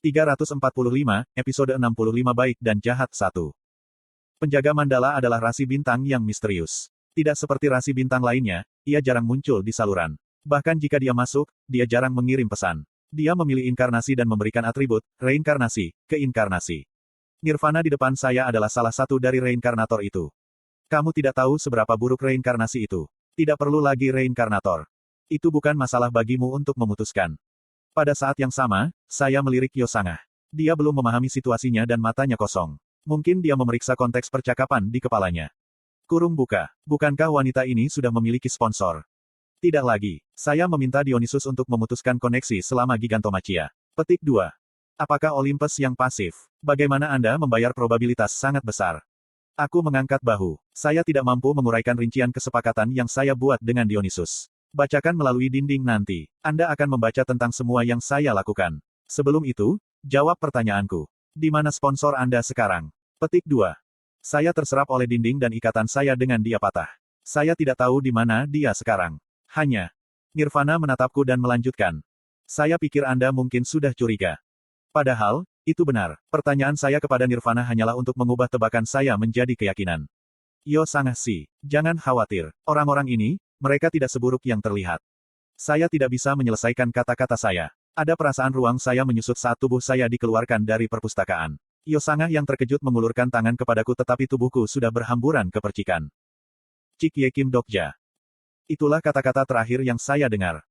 345, episode 65 Baik dan Jahat 1. Penjaga Mandala adalah rasi bintang yang misterius. Tidak seperti rasi bintang lainnya, ia jarang muncul di saluran. Bahkan jika dia masuk, dia jarang mengirim pesan. Dia memilih inkarnasi dan memberikan atribut, reinkarnasi, keinkarnasi. Nirvana di depan saya adalah salah satu dari reinkarnator itu. Kamu tidak tahu seberapa buruk reinkarnasi itu. Tidak perlu lagi reinkarnator. Itu bukan masalah bagimu untuk memutuskan. Pada saat yang sama, saya melirik Yosanga. Dia belum memahami situasinya dan matanya kosong. Mungkin dia memeriksa konteks percakapan di kepalanya. Kurung buka. Bukankah wanita ini sudah memiliki sponsor? Tidak lagi. Saya meminta Dionysus untuk memutuskan koneksi selama Gigantomachia. Petik 2. Apakah Olympus yang pasif? Bagaimana Anda membayar probabilitas sangat besar? Aku mengangkat bahu. Saya tidak mampu menguraikan rincian kesepakatan yang saya buat dengan Dionysus. Bacakan melalui dinding nanti. Anda akan membaca tentang semua yang saya lakukan. Sebelum itu, jawab pertanyaanku. Di mana sponsor Anda sekarang? Petik 2. Saya terserap oleh dinding dan ikatan saya dengan dia patah. Saya tidak tahu di mana dia sekarang. Hanya. Nirvana menatapku dan melanjutkan. Saya pikir Anda mungkin sudah curiga. Padahal, itu benar. Pertanyaan saya kepada Nirvana hanyalah untuk mengubah tebakan saya menjadi keyakinan. Yosanga si. Jangan khawatir. Orang-orang ini, mereka tidak seburuk yang terlihat. Saya tidak bisa menyelesaikan kata-kata saya. Ada perasaan ruang saya menyusut saat tubuh saya dikeluarkan dari perpustakaan. Yosanga yang terkejut mengulurkan tangan kepadaku tetapi tubuhku sudah berhamburan ke percikan. Cik Ye Kim Dokja. Itulah kata-kata terakhir yang saya dengar.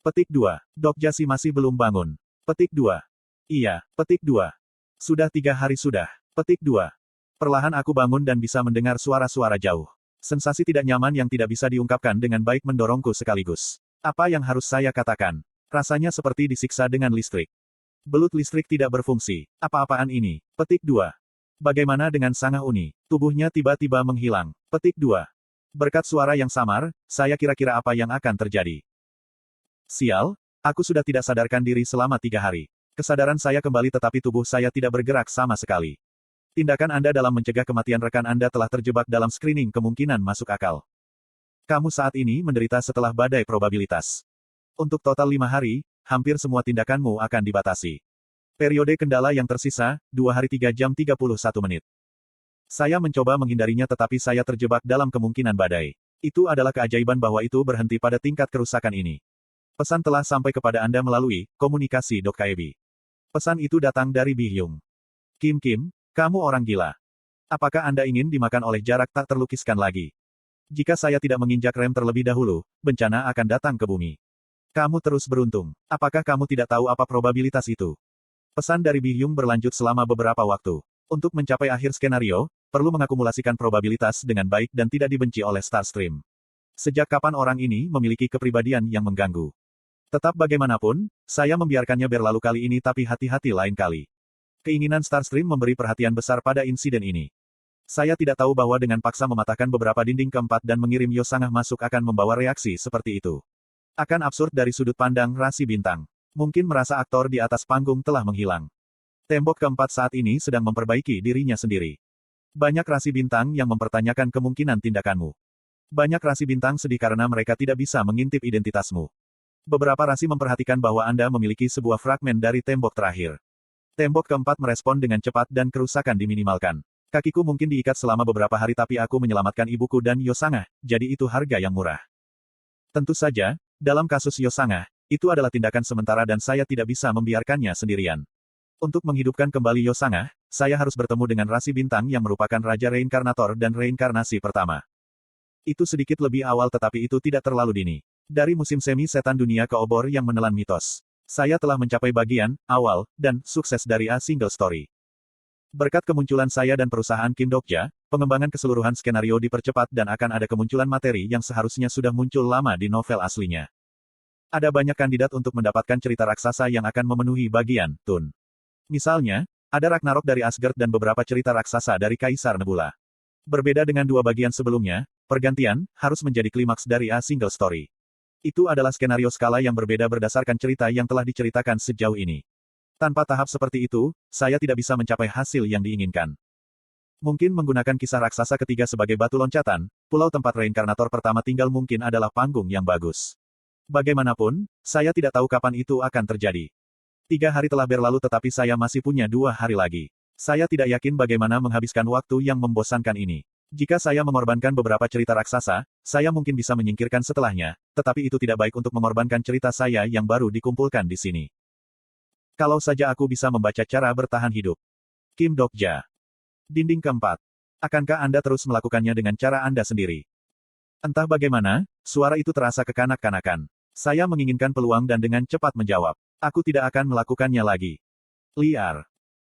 Petik 2. Dokja si masih belum bangun. Petik 2. Iya, petik 2. Sudah 3 hari sudah. Petik 2. Perlahan aku bangun dan bisa mendengar suara-suara jauh. Sensasi tidak nyaman yang tidak bisa diungkapkan dengan baik mendorongku sekaligus. Apa yang harus saya katakan? Rasanya seperti disiksa dengan listrik. Belut listrik tidak berfungsi. Apa-apaan ini? Petik 2. Bagaimana dengan Sangah Uni? Tubuhnya tiba-tiba menghilang. Petik 2. Berkat suara yang samar, saya kira-kira apa yang akan terjadi. Sial, aku sudah tidak sadarkan diri selama 3 hari. Kesadaran saya kembali tetapi tubuh saya tidak bergerak sama sekali. Tindakan Anda dalam mencegah kematian rekan Anda telah terjebak dalam screening kemungkinan masuk akal. Kamu saat ini menderita setelah badai probabilitas. Untuk total 5 hari, hampir semua tindakanmu akan dibatasi. Periode kendala yang tersisa, 2 hari 3 jam 31 menit. Saya mencoba menghindarinya tetapi saya terjebak dalam kemungkinan badai. Itu adalah keajaiban bahwa itu berhenti pada tingkat kerusakan ini. Pesan telah sampai kepada Anda melalui komunikasi Dok Kaebi. Pesan itu datang dari Bi Hyung. Kim, kamu orang gila. Apakah Anda ingin dimakan oleh jarak tak terlukiskan lagi? Jika saya tidak menginjak rem terlebih dahulu, bencana akan datang ke bumi. Kamu terus beruntung. Apakah kamu tidak tahu apa probabilitas itu? Pesan dari Bi Hyung berlanjut selama beberapa waktu. Untuk mencapai akhir skenario, perlu mengakumulasikan probabilitas dengan baik dan tidak dibenci oleh Starstream. Sejak kapan orang ini memiliki kepribadian yang mengganggu? Tetap bagaimanapun, saya membiarkannya berlalu kali ini tapi hati-hati lain kali. Keinginan Starstream memberi perhatian besar pada insiden ini. Saya tidak tahu bahwa dengan paksa mematahkan beberapa dinding keempat dan mengirim Yosanga masuk akan membawa reaksi seperti itu. Akan absurd dari sudut pandang rasi bintang. Mungkin merasa aktor di atas panggung telah menghilang. Tembok keempat saat ini sedang memperbaiki dirinya sendiri. Banyak rasi bintang yang mempertanyakan kemungkinan tindakanmu. Banyak rasi bintang sedih karena mereka tidak bisa mengintip identitasmu. Beberapa rasi memperhatikan bahwa Anda memiliki sebuah fragmen dari tembok terakhir. Tembok keempat merespon dengan cepat dan kerusakan diminimalkan. Kakiku mungkin diikat selama beberapa hari tapi aku menyelamatkan ibuku dan Yosanga, jadi itu harga yang murah. Tentu saja, dalam kasus Yosanga, itu adalah tindakan sementara dan saya tidak bisa membiarkannya sendirian. Untuk menghidupkan kembali Yosanga, saya harus bertemu dengan rasi bintang yang merupakan Raja Reinkarnator dan reinkarnasi pertama. Itu sedikit lebih awal tetapi itu tidak terlalu dini. Dari musim semi setan dunia ke obor yang menelan mitos. Saya telah mencapai bagian awal dan sukses dari A Single Story. Berkat kemunculan saya dan perusahaan Kim Dokja, pengembangan keseluruhan skenario dipercepat dan akan ada kemunculan materi yang seharusnya sudah muncul lama di novel aslinya. Ada banyak kandidat untuk mendapatkan cerita raksasa yang akan memenuhi bagian Tun. Misalnya, ada Ragnarok dari Asgard dan beberapa cerita raksasa dari Kaisar Nebula. Berbeda dengan 2 bagian sebelumnya, pergantian harus menjadi klimaks dari A Single Story. Itu adalah skenario skala yang berbeda berdasarkan cerita yang telah diceritakan sejauh ini. Tanpa tahap seperti itu, saya tidak bisa mencapai hasil yang diinginkan. Mungkin menggunakan kisah raksasa ketiga sebagai batu loncatan, pulau tempat reinkarnator pertama tinggal mungkin adalah panggung yang bagus. Bagaimanapun, saya tidak tahu kapan itu akan terjadi. 3 hari telah berlalu tetapi saya masih punya 2 hari lagi. Saya tidak yakin bagaimana menghabiskan waktu yang membosankan ini. Jika saya mengorbankan beberapa cerita raksasa, saya mungkin bisa menyingkirkan setelahnya, tetapi itu tidak baik untuk mengorbankan cerita saya yang baru dikumpulkan di sini. Kalau saja aku bisa membaca cara bertahan hidup. Kim Dokja. Dinding keempat. Akankah Anda terus melakukannya dengan cara Anda sendiri? Entah bagaimana, suara itu terasa kekanak-kanakan. Saya menginginkan peluang dan dengan cepat menjawab. Aku tidak akan melakukannya lagi. Liar.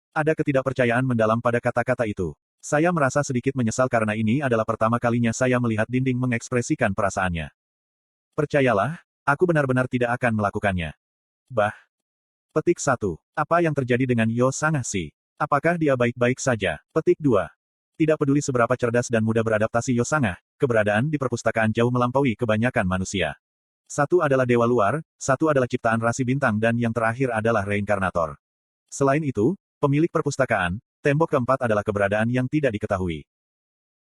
Ada ketidakpercayaan mendalam pada kata-kata itu. Saya merasa sedikit menyesal karena ini adalah pertama kalinya saya melihat dinding mengekspresikan perasaannya. Percayalah, aku benar-benar tidak akan melakukannya. Petik 1. Apa yang terjadi dengan Yo Sangasi? Apakah dia baik-baik saja? Petik 2. Tidak peduli seberapa cerdas dan mudah beradaptasi Yo Sangah, keberadaan di perpustakaan jauh melampaui kebanyakan manusia. Satu adalah dewa luar, satu adalah ciptaan rasi bintang dan yang terakhir adalah reinkarnator. Selain itu, pemilik perpustakaan, tembok keempat adalah keberadaan yang tidak diketahui.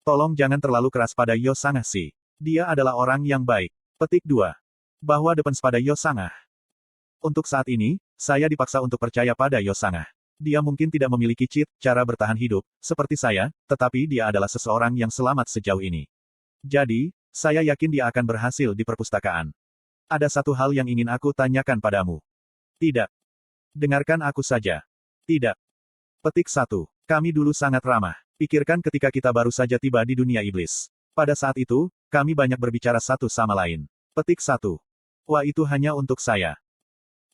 Tolong jangan terlalu keras pada Yo Sangasi. Dia adalah orang yang baik. Petik 2. Bahwa depends pada Yo Sangah. Untuk saat ini, saya dipaksa untuk percaya pada Yo Sangah. Dia mungkin tidak memiliki cara bertahan hidup, seperti saya, tetapi dia adalah seseorang yang selamat sejauh ini. Jadi, saya yakin dia akan berhasil di perpustakaan. Ada satu hal yang ingin aku tanyakan padamu. Tidak. Dengarkan aku saja. Tidak. Petik 1. Kami dulu sangat ramah. Pikirkan ketika kita baru saja tiba di dunia iblis. Pada saat itu, kami banyak berbicara satu sama lain. Petik 1. Wah, itu hanya untuk saya.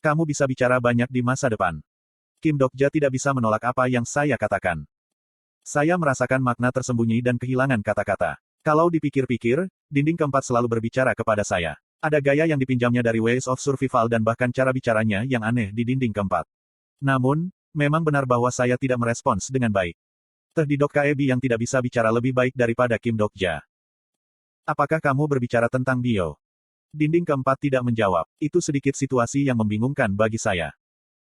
Kamu bisa bicara banyak di masa depan. Kim Dokja tidak bisa menolak apa yang saya katakan. Saya merasakan makna tersembunyi dan kehilangan kata-kata. Kalau dipikir-pikir, dinding keempat selalu berbicara kepada saya. Ada gaya yang dipinjamnya dari Ways of Survival dan bahkan cara bicaranya yang aneh di dinding keempat. Namun, memang benar bahwa saya tidak merespons dengan baik. Tehdidok Kaebi yang tidak bisa bicara lebih baik daripada Kim Dokja. Apakah kamu berbicara tentang Bio? Dinding keempat tidak menjawab. Itu sedikit situasi yang membingungkan bagi saya.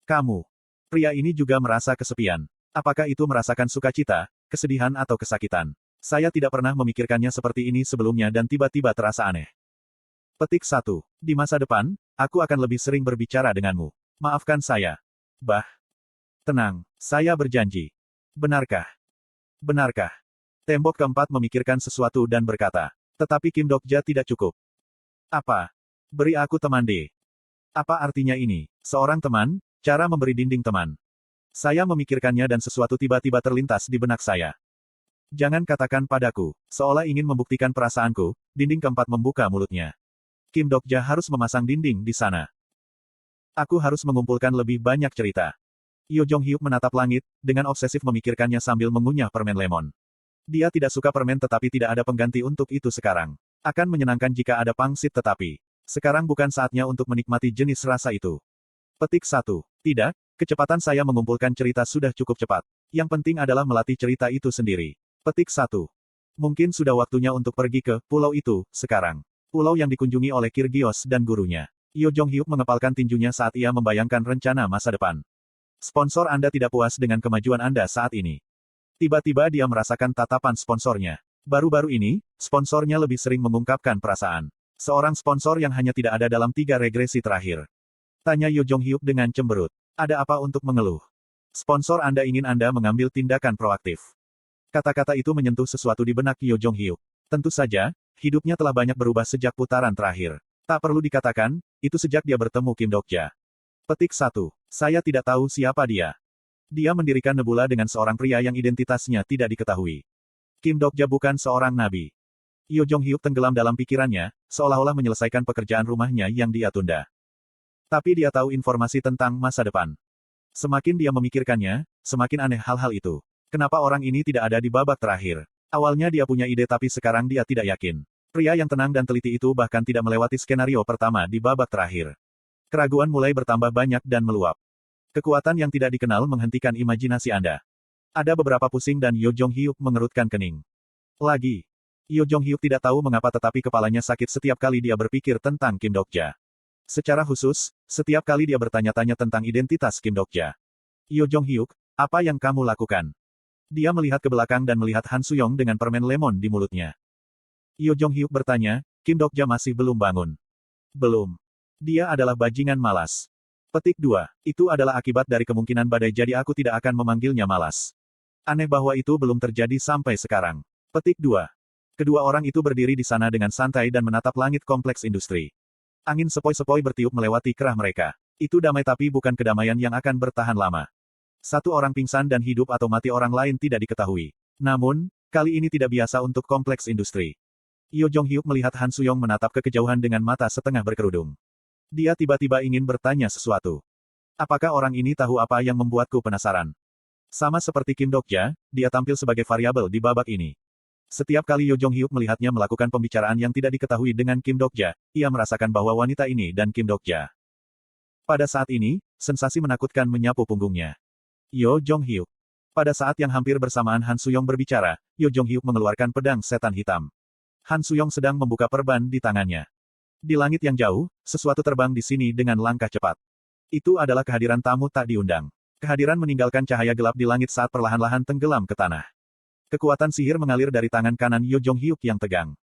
Kamu. Pria ini juga merasa kesepian. Apakah itu merasakan sukacita, kesedihan atau kesakitan? Saya tidak pernah memikirkannya seperti ini sebelumnya dan tiba-tiba terasa aneh. Petik 1. Di masa depan, aku akan lebih sering berbicara denganmu. Maafkan saya. Tenang, saya berjanji. Benarkah? Benarkah? Tembok keempat memikirkan sesuatu dan berkata. Tetapi Kim Dokja tidak cukup. Apa? Beri aku teman D. Apa artinya ini? Seorang teman? Cara memberi dinding teman. Saya memikirkannya dan sesuatu tiba-tiba terlintas di benak saya. Jangan katakan padaku, seolah ingin membuktikan perasaanku, dinding keempat membuka mulutnya. Kim Dokja harus memasang dinding di sana. Aku harus mengumpulkan lebih banyak cerita. Yo Jong-hyuk menatap langit, dengan obsesif memikirkannya sambil mengunyah permen lemon. Dia tidak suka permen tetapi tidak ada pengganti untuk itu sekarang. Akan menyenangkan jika ada pangsit tetapi. Sekarang bukan saatnya untuk menikmati jenis rasa itu. Petik 1. Tidak, kecepatan saya mengumpulkan cerita sudah cukup cepat. Yang penting adalah melatih cerita itu sendiri. Petik 1. Mungkin sudah waktunya untuk pergi ke pulau itu, sekarang. Pulau yang dikunjungi oleh Kirgios dan gurunya. Yo Jong-hyuk mengepalkan tinjunya saat ia membayangkan rencana masa depan. Sponsor Anda tidak puas dengan kemajuan Anda saat ini. Tiba-tiba dia merasakan tatapan sponsornya. Baru-baru ini, sponsornya lebih sering mengungkapkan perasaan. Seorang sponsor yang hanya tidak ada dalam 3 regresi terakhir. Tanya Yo Jong-hyuk dengan cemberut. Ada apa untuk mengeluh? Sponsor Anda ingin Anda mengambil tindakan proaktif. Kata-kata itu menyentuh sesuatu di benak Yo Jong-hyuk. Tentu saja, hidupnya telah banyak berubah sejak putaran terakhir. Tak perlu dikatakan, itu sejak dia bertemu Kim Dokja. Petik 1. Saya tidak tahu siapa dia. Dia mendirikan Nebula dengan seorang pria yang identitasnya tidak diketahui. Kim Dokja bukan seorang nabi. Yo Jong-hyuk tenggelam dalam pikirannya, seolah-olah menyelesaikan pekerjaan rumahnya yang dia tunda. Tapi dia tahu informasi tentang masa depan. Semakin dia memikirkannya, semakin aneh hal-hal itu. Kenapa orang ini tidak ada di babak terakhir? Awalnya dia punya ide tapi sekarang dia tidak yakin. Pria yang tenang dan teliti itu bahkan tidak melewati skenario pertama di babak terakhir. Keraguan mulai bertambah banyak dan meluap. Kekuatan yang tidak dikenal menghentikan imajinasi Anda. Ada beberapa pusing dan Yo Jong-hyuk mengerutkan kening. Lagi. Yo Jong-hyuk tidak tahu mengapa tetapi kepalanya sakit setiap kali dia berpikir tentang Kim Dokja. Secara khusus, setiap kali dia bertanya-tanya tentang identitas Kim Dokja. Yo Jong-hyuk, apa yang kamu lakukan? Dia melihat ke belakang dan melihat Han Suyong dengan permen lemon di mulutnya. Yo Jong-hyuk bertanya, Kim Dokja masih belum bangun. Belum. Dia adalah bajingan malas. Petik 2. Itu adalah akibat dari kemungkinan badai jadi aku tidak akan memanggilnya malas. Aneh bahwa itu belum terjadi sampai sekarang. Petik 2. Kedua orang itu berdiri di sana dengan santai dan menatap langit kompleks industri. Angin sepoi-sepoi bertiup melewati kerah mereka. Itu damai tapi bukan kedamaian yang akan bertahan lama. Satu orang pingsan dan hidup atau mati orang lain tidak diketahui. Namun, kali ini tidak biasa untuk kompleks industri. Yo Jong-hyuk melihat Han Suyong menatap ke kejauhan dengan mata setengah berkerudung. Dia tiba-tiba ingin bertanya sesuatu. Apakah orang ini tahu apa yang membuatku penasaran? Sama seperti Kim Dok-ja, dia tampil sebagai variabel di babak ini. Setiap kali Yo Jong-hyuk melihatnya melakukan pembicaraan yang tidak diketahui dengan Kim Dok-ja, ia merasakan bahwa wanita ini dan Kim Dok-ja. Pada saat ini, sensasi menakutkan menyapu punggungnya. Yo Jong-hyuk. Pada saat yang hampir bersamaan Han Suyong berbicara, Yo Jong-hyuk mengeluarkan pedang setan hitam. Han Suyong sedang membuka perban di tangannya. Di langit yang jauh, sesuatu terbang di sini dengan langkah cepat. Itu adalah kehadiran tamu tak diundang. Kehadiran meninggalkan cahaya gelap di langit saat perlahan-lahan tenggelam ke tanah. Kekuatan sihir mengalir dari tangan kanan Yo Jong-hyuk yang tegang.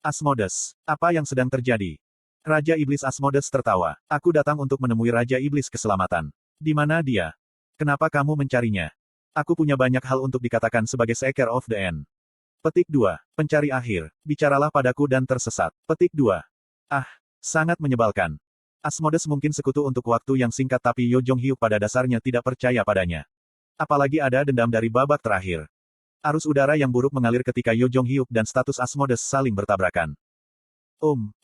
Asmodes, apa yang sedang terjadi? Raja Iblis Asmodes tertawa. Aku datang untuk menemui Raja Iblis Keselamatan. Di mana dia? Kenapa kamu mencarinya? Aku punya banyak hal untuk dikatakan sebagai Seeker of the End. Petik 2. Pencari akhir. Bicaralah padaku dan tersesat. Petik 2. Ah, sangat menyebalkan. Asmodes mungkin sekutu untuk waktu yang singkat tapi Yo Jong-hyuk pada dasarnya tidak percaya padanya. Apalagi ada dendam dari babak terakhir. Arus udara yang buruk mengalir ketika Yo Jong-hyuk dan status Asmodes saling bertabrakan.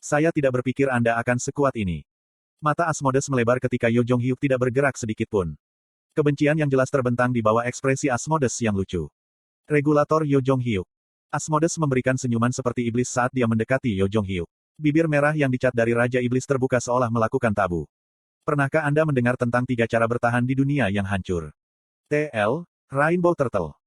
Saya tidak berpikir Anda akan sekuat ini. Mata Asmodes melebar ketika Yo Jong-hyuk tidak bergerak sedikit pun. Kebencian yang jelas terbentang di bawah ekspresi Asmodes yang lucu. Regulator Yo Jong-hyuk. Asmodes memberikan senyuman seperti iblis saat dia mendekati Yo Jong-hyuk. Bibir merah yang dicat dari Raja Iblis terbuka seolah melakukan tabu. Pernahkah Anda mendengar tentang 3 cara bertahan di dunia yang hancur? TL, Rainbow Turtle.